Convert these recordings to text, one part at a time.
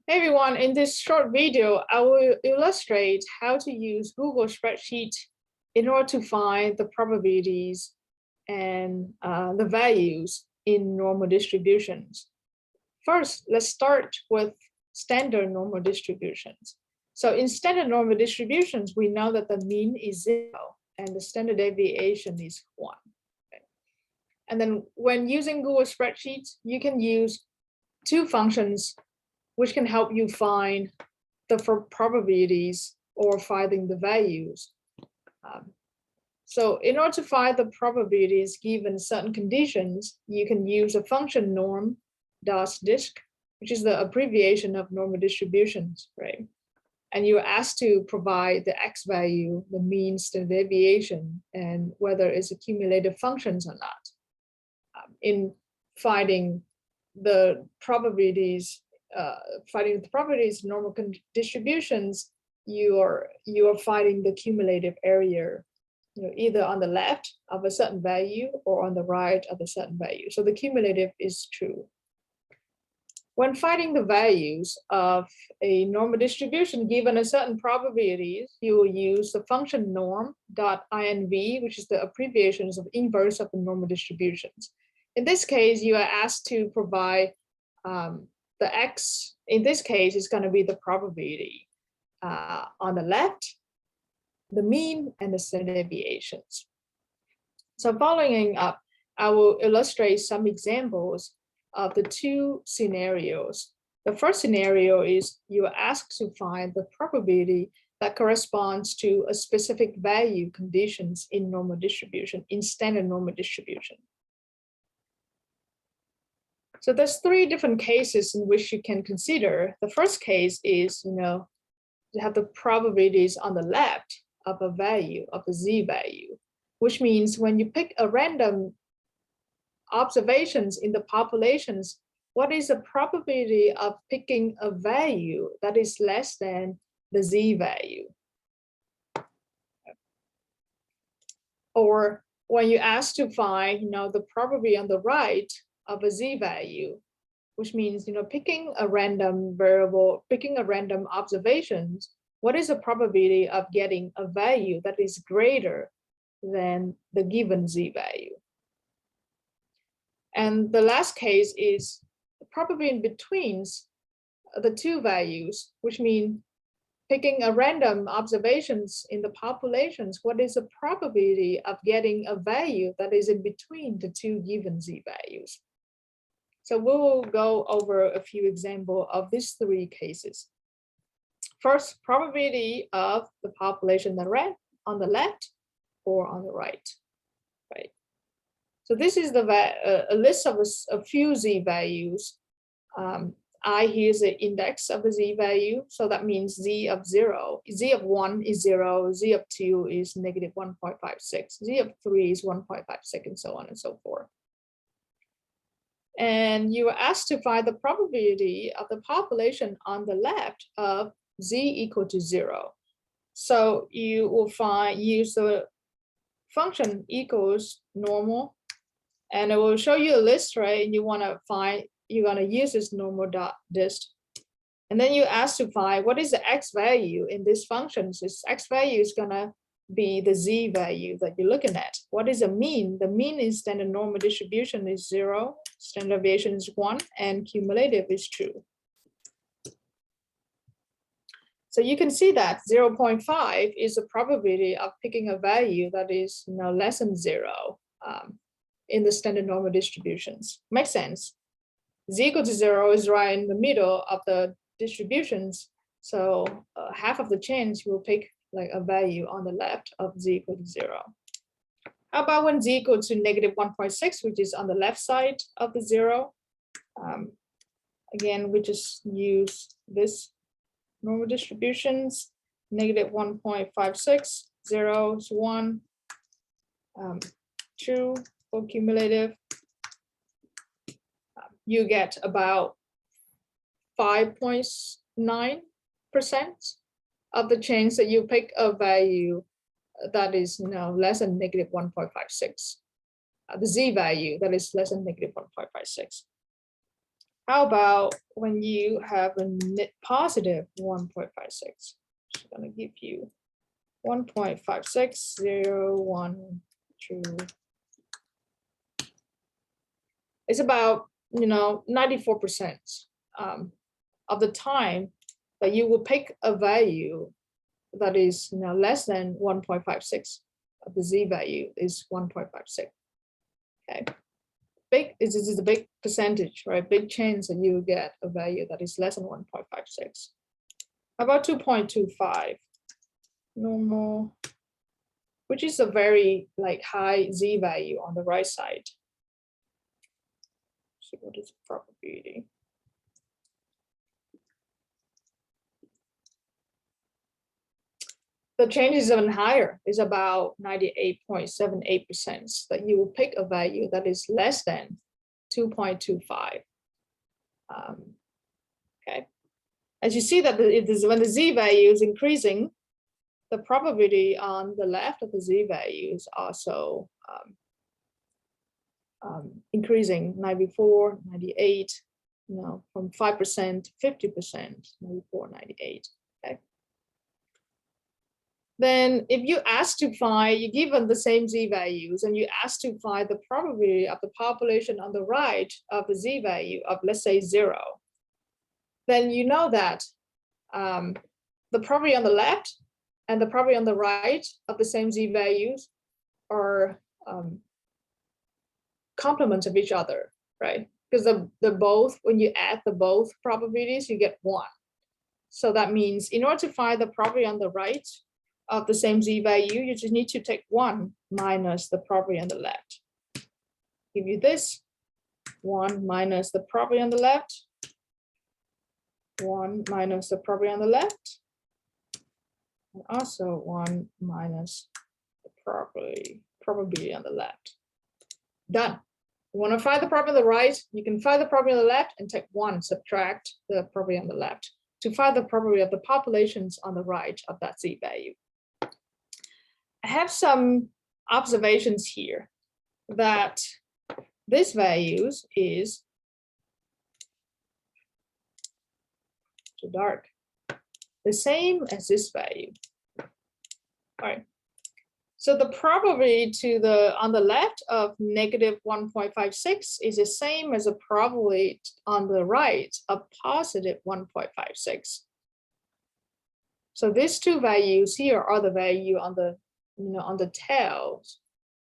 Hey everyone, in this short video, I will illustrate how to use Google Spreadsheet in order to find the probabilities and the values in normal distributions. First, let's start with standard normal distributions. So in standard normal distributions, we know that the mean is 0 and the standard deviation is 1. Okay. And then when using Google Spreadsheets, you can use two functions which can help you find the probabilities or finding the values. So in order to find the probabilities given certain conditions, you can use a function norm.disc, which is the abbreviation of normal distributions, right? And you're asked to provide the x value, the mean, standard deviation, and whether it's accumulative functions or not. In finding the probabilities finding the properties of normal distributions, you are finding the cumulative area, either on the left of a certain value or on the right of a certain value. So the cumulative is true. When finding the values of a normal distribution given a certain probabilities, you will use the function norm.inv, which is the abbreviations of inverse of the normal distributions. In this case, you are asked to provide the x, in this case, is going to be the probability on the left, the mean, and the standard deviations. So following up, I will illustrate some examples of the two scenarios. The first scenario is you are asked to find the probability that corresponds to a specific value conditions in normal distribution, in standard normal distribution. So there's three different cases in which you can consider. The first case is, you have the probabilities on the left of a value, of the z value, which means when you pick a random observations in the populations, what is the probability of picking a value that is less than the z value? Or when you ask to find, the probability on the right of a z value, which means picking a random variable, picking a random observations, what is the probability of getting a value that is greater than the given z value? And the last case is the probability in between the two values, which means picking a random observations in the populations, what is the probability of getting a value that is in between the two given z values? So we will go over a few examples of these three cases. First, probability of the population on the left or on the right. Right. So this is a list of a few z values. I here is the index of the z value. So that means z of 0. Z of 1 is 0. Z of 2 is negative 1.56. Z of 3 is 1.56, and so on and so forth. And you are asked to find the probability of the population on the left of z equal to 0. So you will use the function equals normal, and it will show you a list, right? And you're going to use this normal.dist. And then you ask to find what is the x value in this function. This x value is going to be the z value that you're looking at. What is the mean? The mean is standard normal distribution is 0, standard deviation is 1, and cumulative is true. So you can see that 0.5 is the probability of picking a value that is less than 0 in the standard normal distributions. Makes sense. Z equal to 0 is right in the middle of the distributions. So half of the chance you will pick like a value on the left of z equal to 0. How about when z equal to negative 1.6, which is on the left side of the 0? Again, we just use this normal distributions, negative 1.56, 0 is 1, true for cumulative. You get about 5.9% of the chance that you pick a value that is less than negative 1.56. The z value that is less than negative 1.56. How about when you have a net positive 1.56? It's going to give you 1.56, 0, 1, 2. It's about 94% of the time that you will pick a value that is less than 1.56. The z value is 1.56. Okay, this is a big percentage, right? Big chance that you will get a value that is less than 1.56. How about 2.25 normal, which is a very high z value on the right side. So what is the probability? The change is even higher. It's about 98.78% that you will pick a value that is less than 2.25. Okay. As you see that when the z value is increasing, the probability on the left of the z value is also increasing 94, 98, from 5% to 50%, 94, 98. Okay. Then if you ask to find, you're given the same z values and you ask to find the probability of the population on the right of the z value of, let's say, 0, then you know that the probability on the left and the probability on the right of the same z values are complements of each other, right? Because the both, when you add the both probabilities, you get 1. So that means in order to find the probability on the right of the same z value, you just need to take 1 minus the probability on the left. Give you this 1 minus the probability on the left, 1 minus the probability on the left, and also 1 minus the probability on the left. Done. You want to find the probability on the right, you can find the probability on the left and take 1, subtract the probability on the left to find the probability of the populations on the right of that z value. I have some observations here that this values is too dark, the same as this value. All right. So the probability on the left of negative 1.56 is the same as the probability on the right of positive 1.56. So these two values here are the value on the on the tails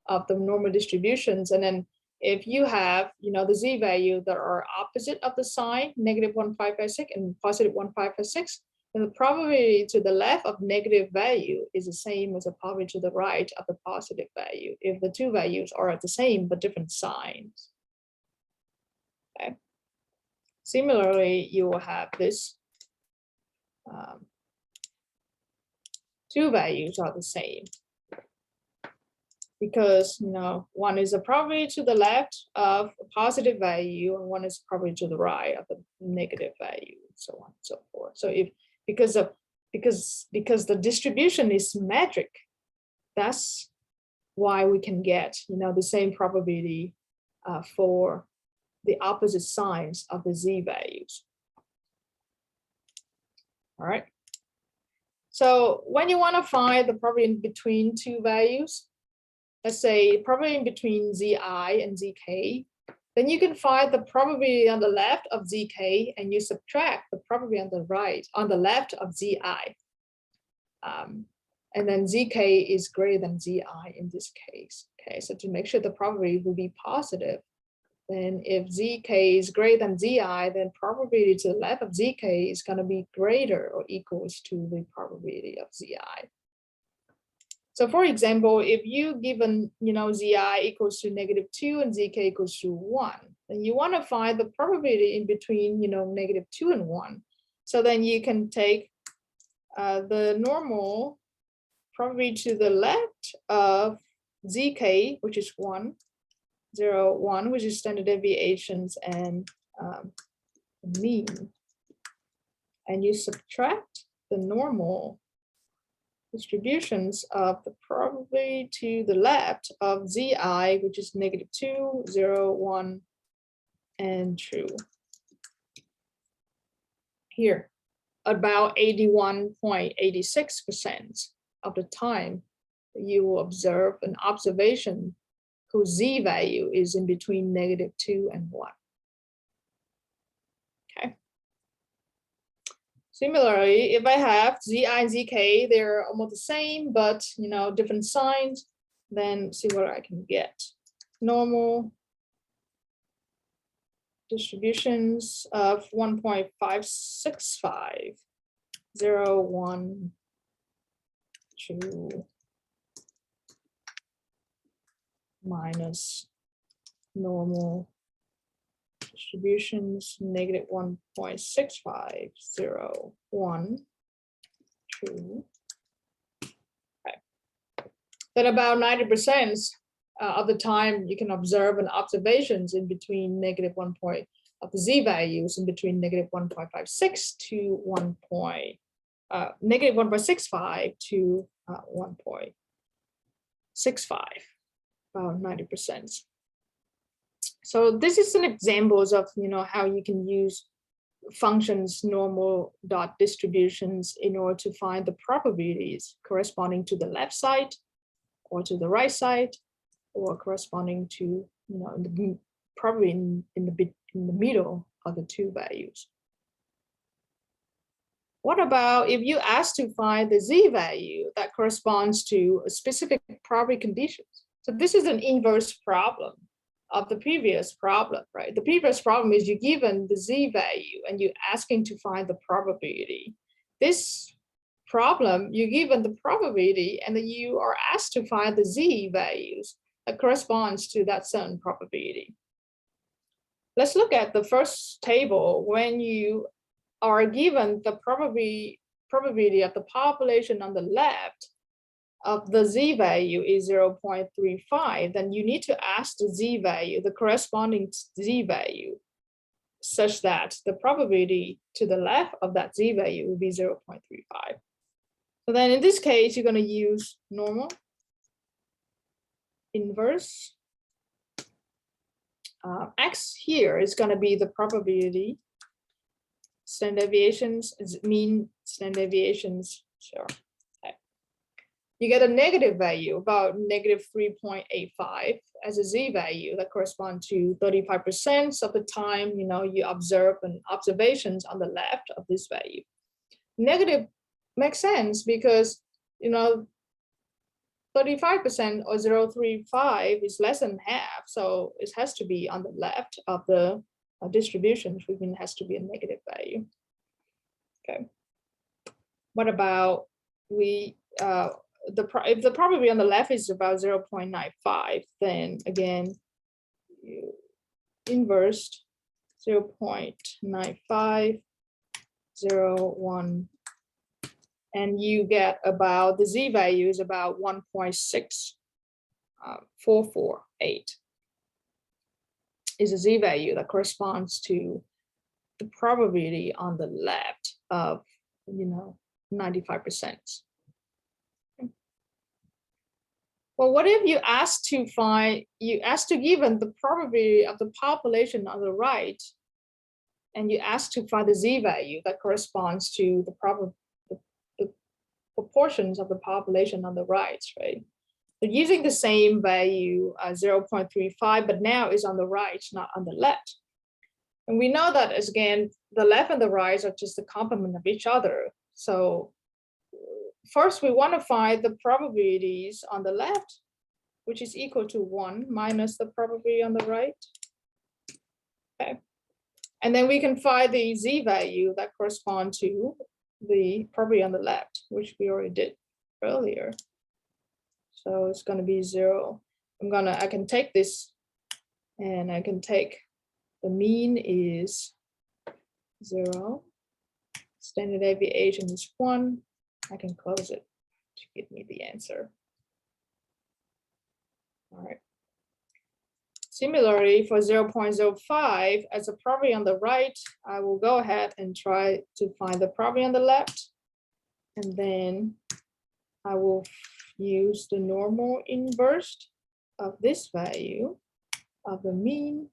of the normal distributions. And then if you have the z value that are opposite of the sign, negative 1.56 and positive 1.56, then the probability to the left of negative value is the same as the probability to the right of the positive value if the two values are the same but different signs. Okay. Similarly, you will have this two values are the same because one is a probability to the left of a positive value and one is probably to the right of the negative value, and so on and so forth. So if because the distribution is symmetric, that's why we can get the same probability for the opposite signs of the z values. All right. So when you want to find the probability in between two values, let's say probability in between zi and zk, then you can find the probability on the left of zk and you subtract the probability on the left of zi. And then zk is greater than zi in this case. Okay, so to make sure the probability will be positive, then if zk is greater than zi, then probability to the left of zk is going to be greater or equals to the probability of zi. So for example, if you given zi equals to -2 and zk equals to 1, then you want to find the probability in between -2 and 1. So then you can take the normal probability to the left of zk, which is 1, 0, 1, which is standard deviations and mean, and you subtract the normal distributions of the probability to the left of zi, which is -2, 0, 1, and true. here, about 81.86% of the time, you will observe an observation whose z-value is in between -2 and 1. Okay. Similarly, if I have zi and zk, they're almost the same, but different signs, then see what I can get. Normal distributions of 1.565, 0, 1, 2, minus normal distributions, -1.65, 0, 1, 2. Okay. Then about 90% of the time you can observe an observations in between -1 point of the z-values in between -1.56 to -1.65 to 1.65, about 90%. So this is an examples of how you can use functions normal dot distributions in order to find the probabilities corresponding to the left side or to the right side, or corresponding to probably in the middle of the two values. What about if you ask to find the z-value that corresponds to a specific probability conditions? So this is an inverse problem of the previous problem, right? The previous problem is you're given the z-value and you're asking to find the probability. This problem, you're given the probability and then you are asked to find the z-values that corresponds to that certain probability. Let's look at the first table. When you are given the probability of the population on the left of the z-value is 0.35, then you need to ask the z-value, the corresponding z-value, such that the probability to the left of that z-value will be 0.35. So then in this case, you're going to use normal, inverse. X here is going to be the probability. Standard deviations is mean standard deviations. Sure. Okay. You get a negative value, about -3.85 as a z-value that corresponds to 35% of the time you observe an observations on the left of this value. Negative makes sense because 35% or 0.35 is less than half, so it has to be on the left of the distribution, which means it has to be a negative value. Okay. What about if the probability on the left is about 0.95, then again you inversed 0.95, 0, 1. And you get about the z-value is about 1.6448 is a z-value that corresponds to the probability on the left of 95%. Well, what if you ask to given the probability of the population on the right, and you ask to find the z-value that corresponds to the proportions of the population on the right, right? So using the same value, 0.35, but now is on the right, not on the left. And we know that, as again, the left and the right are just the complement of each other. So first, we want to find the probabilities on the left, which is equal to 1 minus the probability on the right. Okay. And then we can find the z-value that corresponds to the probability on the left, which we already did earlier. So it's going to be 0. I can take this and I can take the mean is 0. Standard deviation is 1. I can close it to give me the answer. All right. Similarly, for 0.05, as a probability on the right, I will go ahead and try to find the probability on the left. And then I will use the normal inverse of this value of the mean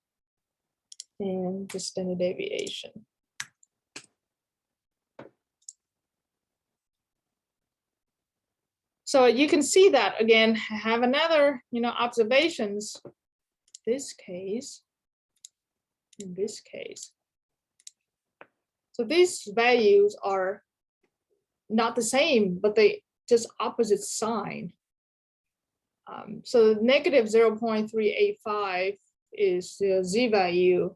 and the standard deviation. So you can see that again, have another, observations. This case, in this case. So these values are not the same, but they just opposite sign. So negative 0.385 is the z value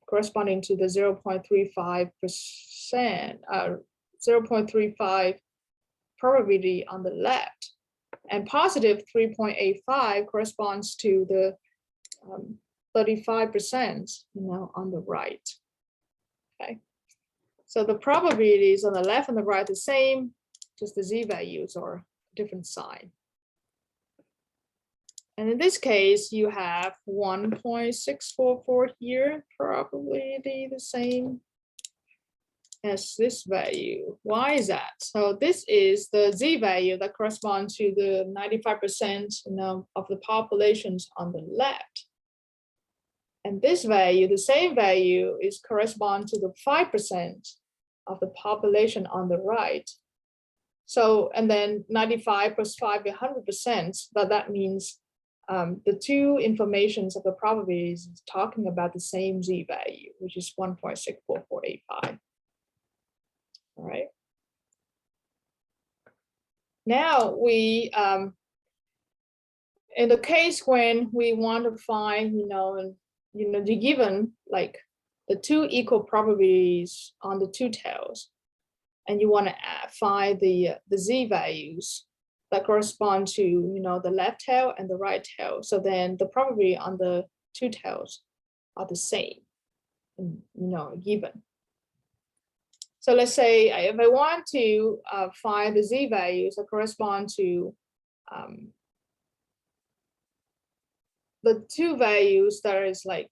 corresponding to the 0.35%, 0.35 probability on the left, and positive 3.85 corresponds to the 35%, on the right. Okay, so the probabilities on the left and the right are the same, just the z values are different sign. And in this case, you have 1.644 here, probably the same as this value. Why is that? So this is the z value that corresponds to the 95%, of the populations on the left. And this value, the same value, is correspond to the 5% of the population on the right. So, and then 95 plus 5, 100%, but that means the two informations of the probabilities is talking about the same z value, which is 1.64485. All right. Now we, in the case when we want to find, the given like the two equal probabilities on the two tails, and you want to find the z values that correspond to, the left tail and the right tail. So then the probability on the two tails are the same, given. So let's say if I want to find the z values that correspond to the two values that is like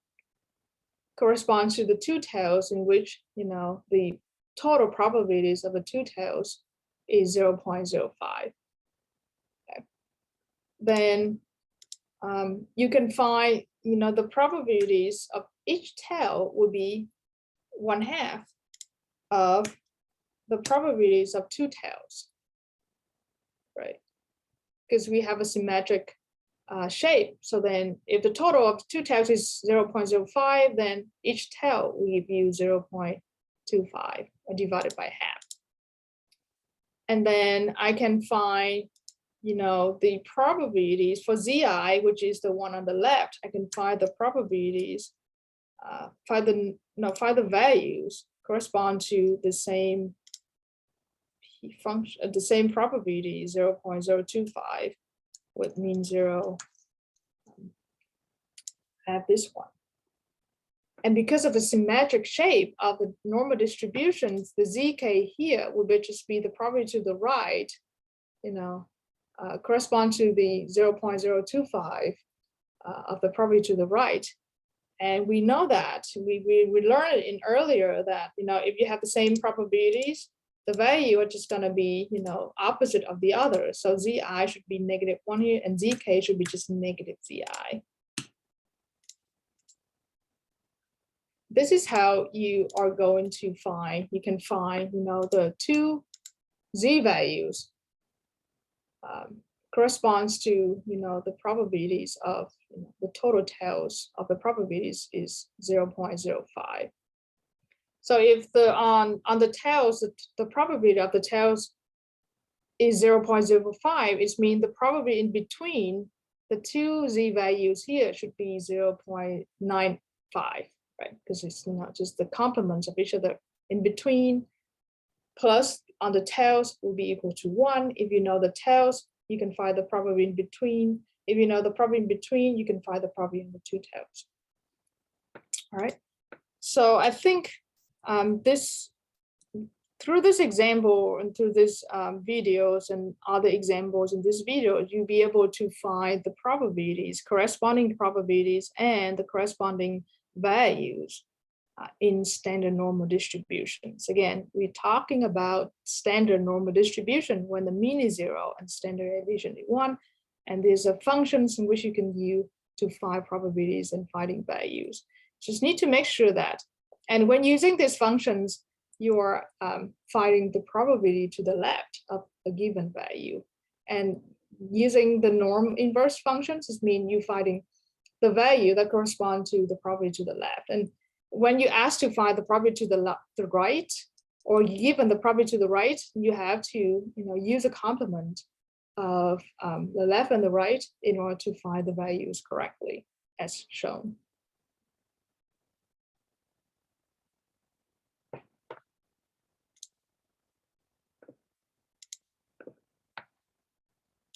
corresponds to the two tails in which, the total probabilities of the two tails is 0.05. Okay. Then you can find, the probabilities of each tail will be 1/2 of the probabilities of two tails, right? Because we have a symmetric shape. So then if the total of two tails is 0.05, then each tail will give you 0.25 divided by half. And then I can find, the probabilities for zi, which is the one on the left. I can find the probabilities, find the values correspond to the same function, the same probability, 0.025, would mean 0. Have this one. And because of the symmetric shape of the normal distributions, the zk here would just be the probability to the right, correspond to the 0.025 of the probability to the right. And we know that, we learned in earlier that, if you have the same probabilities, the value are just gonna be, opposite of the other. So zi should be -1 here, and zk should be just negative zi. This is how you are going to find, you can find, the two z values corresponds to, the probabilities of, the total tails of the probabilities is 0.05. So if the on the tails, the probability of the tails is 0.05, it means the probability in between the two z values here should be 0.95, right? Because it's not just the complements of each other in between, plus on the tails will be equal to 1. If you know the tails, you can find the probability in between. If you know the probability in between, you can find the probability in the two tails. All right. So I think through this example and through this videos and other examples in this video, you'll be able to find the probabilities, corresponding probabilities, and the corresponding values in standard normal distributions. Again, we're talking about standard normal distribution when the mean is 0 and standard deviation is 1. And these are functions in which you can use to find probabilities and finding values. Just need to make sure that, and when using these functions, you are finding the probability to the left of a given value. And using the norm inverse functions, this means you finding the value that correspond to the probability to the left. And when you ask to find the probability to the right, or given the probability to the right, you have to use a complement of the left and the right in order to find the values correctly, as shown.